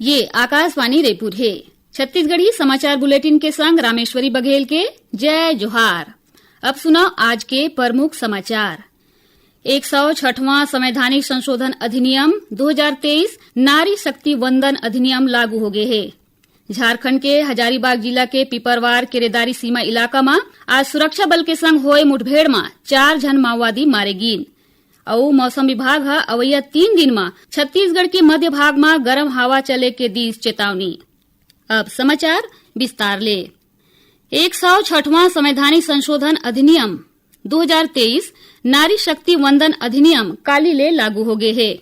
ये आकाशवाणी रायपुर है। छत्तीसगढ़ी समाचार बुलेटिन के संग रामेश्वरी बघेल के जय जोहार। अब सुनो आज के प्रमुख समाचार। 106वां संवैधानिक संशोधन अधिनियम 2023 नारी शक्ति वंदन अधिनियम लागू हो गए है। झारखंड के हजारीबाग जिला के पिपरवार केरेदारी सीमा इलाका में आज सुरक्षा बल के संग होए मुठभेड़ में 4 जन माओवादी मारे गिन। और मौसम विभाग है अवैया 3 दिन में छत्तीसगढ़ के मध्य भाग में गर्म हवा चले के दी चेतावनी। अब समाचार विस्तार ले। 106वां संवैधानिक संशोधन अधिनियम 2023 नारी शक्ति वंदन अधिनियम काली ले लागू हो गए है।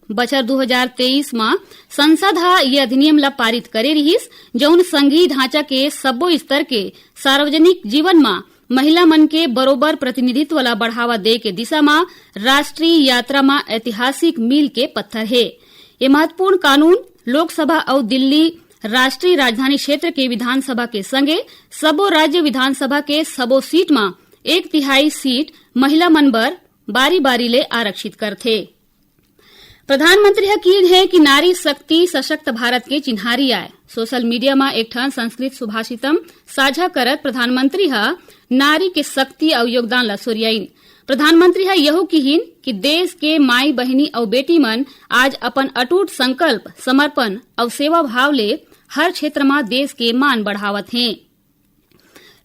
बछर 2023 में संसद हा ये अधिनियम ला पारित करे रहीस, जौन संघीय ढांचा के सब्बो स्तर के सार्वजनिक जीवन में महिला मन के बरोबर प्रतिनिधित्व ला बढ़ावा दे के दिशा में राष्ट्रीय यात्रा में ऐतिहासिक मील के पत्थर है। ये महत्वपूर्ण कानून लोकसभा और दिल्ली राष्ट्रीय राजधानी क्षेत्र के विधानसभा के संगे सबो राज्य विधानसभा के सबो सीट में 1/3 सीट महिला मन बर बारी बारी ले आरक्षित करथे। प्रधानमंत्री हकीन है कि नारी शक्ति सशक्त भारत के चिन्हारी आए। सोशल मीडिया में एक ठन संस्कृत सुभाषितम साझा करत प्रधानमंत्री नारी के शक्ति और योगदान ला सोरियाइन। प्रधानमंत्री यहू कहिन कि देश के माई बहिनी और बेटी मन आज अपन अटूट संकल्प समर्पण और सेवा भाव ले हर क्षेत्र में देश के मान बढ़ावत हैं।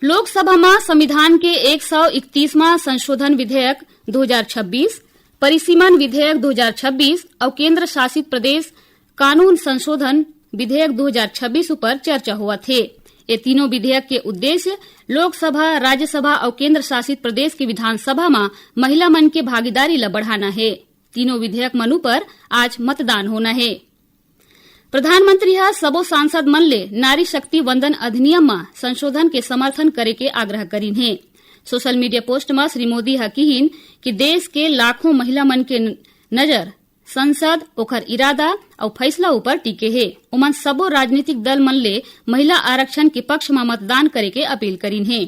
लोकसभा में संविधान के 131वां संशोधन विधेयक 2026, परिसीमन विधेयक 2026 और केंद्र शासित प्रदेश कानून संशोधन विधेयक 2026 पर चर्चा हुआ थे। ये तीनों विधेयक के उद्देश्य लोकसभा, राज्यसभा और केंद्र शासित प्रदेश की विधानसभा में महिला मन के भागीदारी ला बढ़ाना है। तीनों विधेयक मनु पर आज मतदान होना है। प्रधानमंत्री सबो सांसद मन ले नारी शक्ति वंदन अधिनियम में संशोधन के समर्थन करे के आग्रह करीन है। सोशल मीडिया पोस्ट में श्री मोदी कहिन कि देश के लाखों महिला मन के नजर संसद ओकर इरादा और फैसला ऊपर टिके है। उमन सबो राजनीतिक दल मन ले महिला आरक्षण के पक्ष में मतदान करे के अपील करीन है।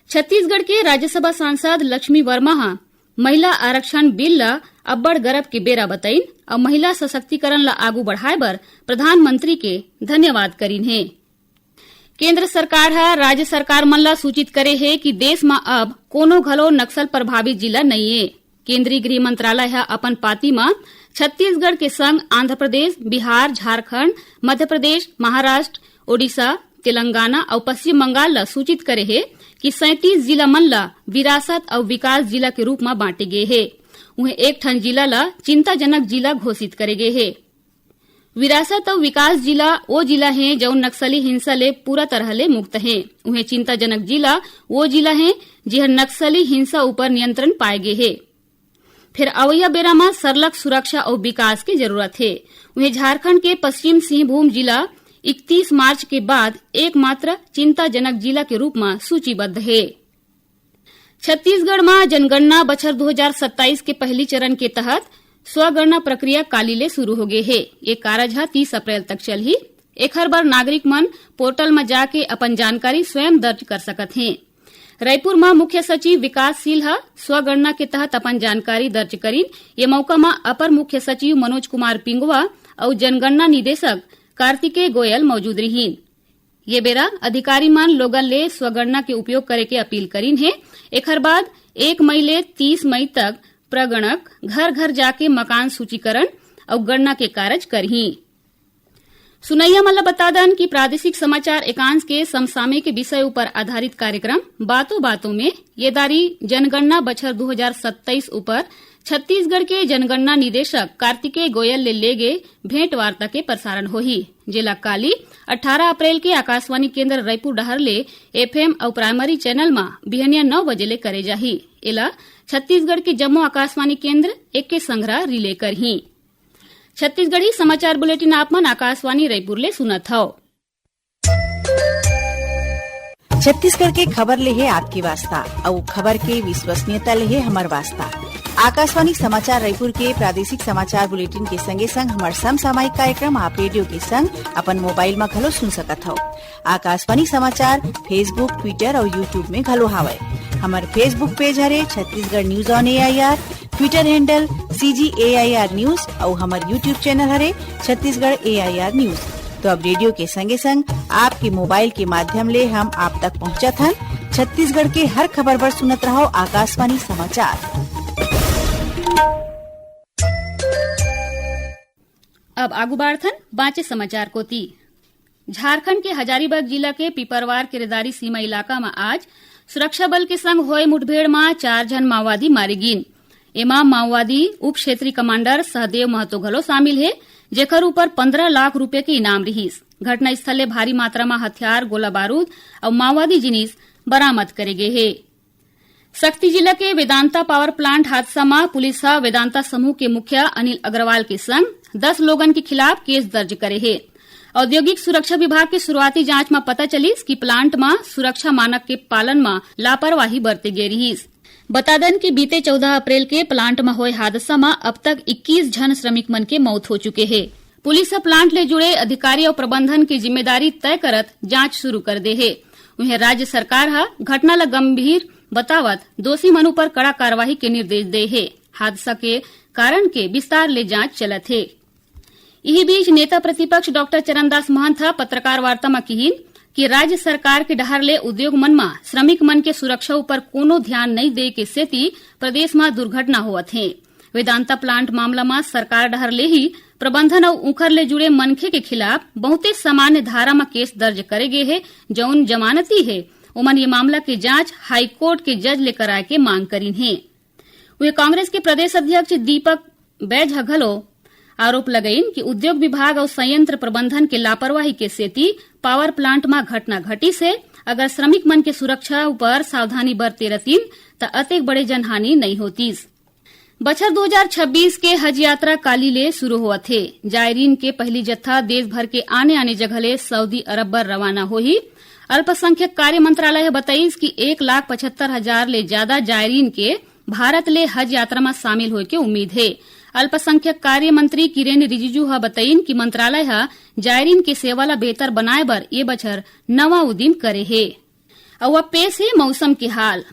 छत्तीसगढ़ के राज्यसभा सांसद लक्ष्मी वर्मा महिला आरक्षण बिल ला अब्बड़ गरब के बेरा बताइन और महिला सशक्तिकरण ला आगू बढ़ाए बर प्रधानमंत्री के धन्यवाद करीन है। केंद्र सरकार राज्य सरकार मन ला सूचित करे है कि देश में अब कोनो घलो नक्सल प्रभावित जिला नहीं है। केंद्रीय गृह मंत्रालय अपन पाती में छत्तीसगढ़ के संग आंध्र प्रदेश, बिहार, झारखंड, मध्य प्रदेश, महाराष्ट्र, ओडिशा, तेलंगाना और पश्चिम बंगाल ला सूचित करे है कि 37 जिला मन ला विरासत और विकास जिला के रूप में बांटे गए है। उन्हें एक ठन जिला ला चिंताजनक जिला घोषित करे गए है। विरासत और विकास जिला वो जिला है जो नक्सली हिंसा ले पूरा तरह ले मुक्त है। उन्हें चिंताजनक जिला वो जिला है जिहर नक्सली हिंसा ऊपर नियंत्रण पाए गए है। फिर अवैया बेरा में सरलग सुरक्षा और विकास की जरूरत है। उन्हें झारखंड के पश्चिम सिंहभूम जिला 31 मार्च के बाद एकमात्र चिंताजनक जिला के रूप में सूचीबद्ध है। छत्तीसगढ़ में जनगणना बछर 2027 के पहली चरण के तहत स्वगणना प्रक्रिया काली ले शुरू हो गए है। ये कारज 30 अप्रैल तक चलही। एखर बर नागरिक मन पोर्टल में जाके अपन जानकारी स्वयं दर्ज कर सकत हैं। रायपुर में मुख्य सचिव विकासशील स्वगणना के तहत अपन जानकारी दर्ज करीन। ये मौका में अपर मुख्य सचिव मनोज कुमार पिंगुआ और जनगणना निदेशक कार्तिकेय गोयल मौजूद रहीन। ये बेरा अधिकारी मान लोगन ले स्वगणना के उपयोग करे के अपील करीन है। एखर बाद 1 मई ले 30 मई तक प्रगणक घर घर जाके मकान सूचीकरण और गणना के कार्य करही। सुनैया मला बता दन कि प्रादेशिक समाचार एकांश के समसामयिक विषय ऊपर आधारित कार्यक्रम बातों बातों में ये दारी जनगणना बछर 2027 ऊपर छत्तीसगढ़ के जनगणना निदेशक कार्तिकेय गोयल ले गए भेंट वार्ता के प्रसारण होही। जिला काली 18 अप्रैल के आकाशवाणी केंद्र रायपुर डहर ले FM और प्राइमरी चैनल में बिहनिया 9 बजे ले करे जाही। एला छत्तीसगढ़ के जम्मू आकाशवाणी केंद्र एक के संग्रह रिले करही। छत्तीसगढ़ी समाचार बुलेटिन आप मन आकाशवाणी रायपुर ले सुनत हव। छत्तीसगढ़ के खबर ले है आपकी वास्ता और खबर के विश्वसनीयता ले है हमार वास्ता। आकाशवाणी समाचार रायपुर के प्रादेशिक समाचार बुलेटिन के संगे संग हमार समसामयिक कार्यक्रम आप रेडियो के संग अपन मोबाइल में घलो सुन सकत हो। आकाशवाणी समाचार फेसबुक, ट्विटर और यूट्यूब में घलो हावय। हमार फेसबुक पेज हरे Chhattisgarh news on AIR, Twitter handle CGAIR news और हमारे यूट्यूब चैनल हरे छत्तीसगढ़ AIR न्यूज। तो अब रेडियो के संगे संग आपके मोबाइल के माध्यम ले हम आप तक पहुंचत हन। छत्तीसगढ़ के हर खबर पर सुनत रहो आकाशवाणी समाचार। अब आगू बाढ़थन बाँचे समाचार को ती। झारखंड के हजारीबाग जिला के पिपरवार किरदारी सीमा इलाका में आज सुरक्षा बल के संग होए मुठभेड़ में 4 जन माओवादी मारे गिन। एमा माओवादी उप क्षेत्रीय कमांडर सहदेव महतो घलो शामिल है, जेकर ऊपर 15 लाख रुपए के इनाम रहीस। घटना स्थल भारी मात्रा में हथियार, गोला बारूद और माओवादी जिनिस बरामद करे गे है। शक्ति जिला के वेदांता पावर प्लांट हादसा में पुलिस वेदांता समूह के मुखिया अनिल अग्रवाल के संग 10 लोगन के खिलाफ केस दर्ज करे है। औद्योगिक सुरक्षा विभाग के शुरुआती जांच में पता चलिस कि प्लांट में सुरक्षा मानक के पालन में लापरवाही बरते गे रहीस। बता दें कि बीते 14 अप्रैल के प्लांट में हुए हादसा में अब तक 21 जन श्रमिक मन के मौत हो चुके हैं। पुलिस प्लांट ले जुड़े अधिकारी और प्रबंधन की जिम्मेदारी तय करत जांच शुरू कर दे है। उन्हें राज्य सरकार घटना ला गंभीर बतावत दोषी मनु पर कड़ा कार्रवाई के निर्देश दे है। हादसा के कारण के विस्तार ले जांच चलत है। यही बीच नेता प्रतिपक्ष डॉक्टर चरणदास महंत पत्रकार वार्ता में कहिन कि राज्य सरकार के डहर ले उद्योग मन में श्रमिक मन के सुरक्षा ऊपर कोनो ध्यान नहीं दे के सेती प्रदेश में दुर्घटना होवत है। वेदांता प्लांट मामला में सरकार डहर ले ही प्रबंधन और उखर ले जुड़े मनखे के खिलाफ बहुते सामान्य धारा में केस दर्ज करे गए है। जौन जमानती है उमन ये मामला के जांच हाईकोर्ट के जज ले कराए के मांग करीन है। वे कांग्रेस के प्रदेश अध्यक्ष दीपक बैज घलो आरोप लगईन कि उद्योग विभाग और संयंत्र प्रबंधन के लापरवाही के सेती पावर प्लांट में घटना घटी से अगर श्रमिक मन के सुरक्षा ऊपर सावधानी बरते रतीन त अतेक बड़े जनहानि नहीं होतीस। बछर 2026 के हज यात्रा काली ले शुरू हुआ थे। जायरीन के पहली जत्था देश भर के आने आने जगह ले सऊदी अरब बर रवाना होही। अल्पसंख्यक कार्य मंत्रालय बताईस कि 1,75,000 ले ज्यादा जायरीन के भारत ले हज यात्रा में शामिल होए के उम्मीद है। अल्पसंख्यक कार्य मंत्री किरेन रिजिजू बताईन कि मंत्रालय जायरीन के सेवा ला बेहतर बनाए बर ये बछर नवा उद्यम करे है। अब पेश है मौसम के हाल।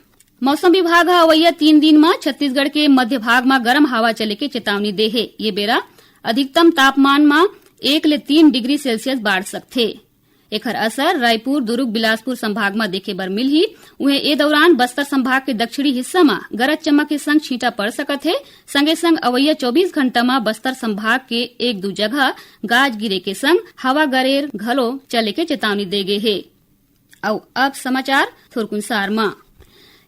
मौसम विभाग अवैया 3 दिन में छत्तीसगढ़ के मध्य भाग में गर्म हवा चले के चेतावनी दे है। ये बेरा अधिकतम तापमान में 1 ले 3 डिग्री सेल्सियस बढ़ सकथे। एकर असर रायपुर, दुर्ग, बिलासपुर संभाग में देखे बर मिलही। उहे ए दौरान बस्तर संभाग के दक्षिणी हिस्सा में गरज चमक के संग छींटा पड़ सकत है। संगे संग अवैया 24 घंटा में बस्तर संभाग के 1-2 जगह गाज गिरे के संग हवा गरेर घलो चले के चेतावनी दे गे है। अब समाचार थोरकुन सार में।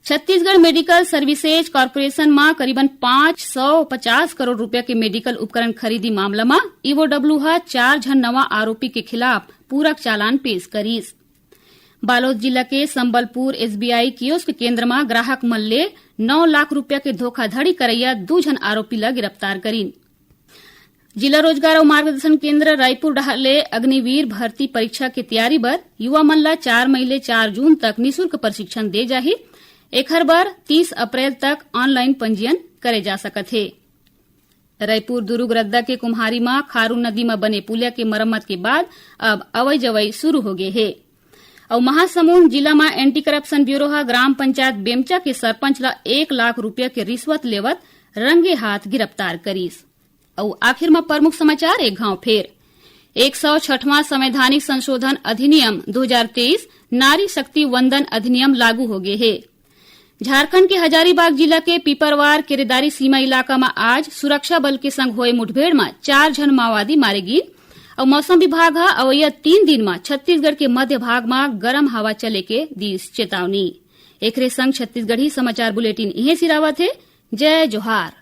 छत्तीसगढ़ मेडिकल सर्विसेज कॉर्पोरेशन में करीबन 550 करोड़ रुपया के मेडिकल उपकरण खरीदी मामला में ईओडब्ल्यू 4 जन नवा आरोपी के खिलाफ पूरक चालान पेश करीस। बालोद जिला के संबलपुर SBI कियोस्क केंद्र में ग्राहक मन ले 9 लाख रुपया के धोखाधड़ी करैया 2 जन आरोपी ला गिरफ्तार करीन। जिला रोजगार और मार्गदर्शन केंद्र रायपुर डहर ले अग्निवीर भर्ती परीक्षा के तैयारी बर युवा मन ला 4 मई ले 4 जून तक निःशुल्क प्रशिक्षण दे जाही। एखर बर 30 अप्रैल तक ऑनलाइन पंजीयन करे जा सकत है। रायपुर दुर्ग रद्दा के कुम्हारी में खारू नदी में बने पुलिया के मरम्मत के बाद अब अवै जवई शुरू हो गए है। और महासमुंद जिला में anti corruption bureau gram panchayat Bemcha के सरपंच ला 1 लाख रुपया के रिश्वत लेवत रंगे हाथ गिरफ्तार करीस। और आखिर में प्रमुख समाचार एक घाव फेर। 106वां संवैधानिक संशोधन अधिनियम 2023 नारी शक्ति वंदन अधिनियम लागू हो गए है। झारखंड के हजारीबाग जिला के पिपरवार केरेदारी सीमा इलाका में आज सुरक्षा बल के संग हुए मुठभेड़ में 4 जन माओवादी मारे गए। और मौसम विभाग अवैया 3 दिन में छत्तीसगढ़ के मध्य भाग में गर्म हवा चले के दी चेतावनी। एकरे संग छत्तीसगढ़ी समाचार बुलेटिन इहे सिरावत है। जय जोहार।